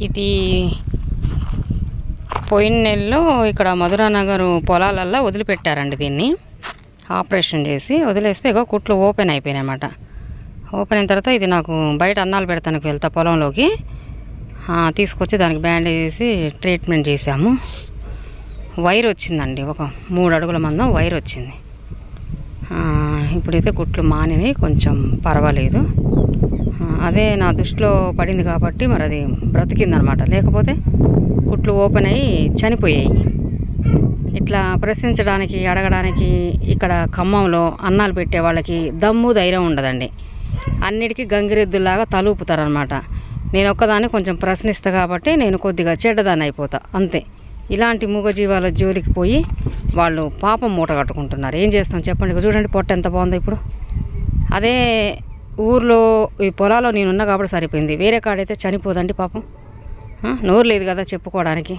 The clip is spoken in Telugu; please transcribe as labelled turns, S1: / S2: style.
S1: ఇది పోయిన నెలలో ఇక్కడ మధురానగర్ పొలాలల్లో వదిలిపెట్టారండి. దీన్ని ఆపరేషన్ చేసి వదిలేస్తే ఇగో కుట్లు ఓపెన్ అయిపోయినాయి అన్నమాట. ఓపెన్ అయిన తర్వాత ఇది నాకు బయట అన్నాలు పెడతానికి వెళ్తా పొలంలోకి తీసుకొచ్చి దానికి బ్యాండేజ్ చేసి ట్రీట్మెంట్ చేసాము. వైర్ వచ్చిందండి, ఒక 3 అడుగుల మందం వైర్ వచ్చింది. ఇప్పుడైతే కుట్లు మానినాయి, కొంచెం పర్వాలేదు. అదే నా దృష్టిలో పడింది కాబట్టి మరి అది బ్రతికిందనమాట, లేకపోతే కుట్లు ఓపెన్ అయ్యి చనిపోయాయి. ఇట్లా ప్రశ్నించడానికి అడగడానికి ఇక్కడ ఖమ్మంలో అన్నాలు పెట్టే వాళ్ళకి దమ్ము ధైర్యం ఉండదండి. అన్నిటికీ గంగిరెద్దులాగా తలూపుతారనమాట. నేను ఒక్కదాన్ని కొంచెం ప్రశ్నిస్తా కాబట్టి నేను కొద్దిగా చెడ్డదాన్ని అయిపోతా అంతే. ఇలాంటి మూగజీవాల జోలికి పోయి వాళ్ళు పాపం మూట కట్టుకుంటున్నారు. ఏం చేస్తాం చెప్పండి. చూడండి పొట్ట ఎంత బాగుందో ఇప్పుడు. అదే ఊర్లో ఈ పొలాల్లో నేనున్నా కాబట్టి సరిపోయింది. వేరే కాడైతే చనిపోదండి పాపం. నోరు లేదు కదా చెప్పుకోవడానికి.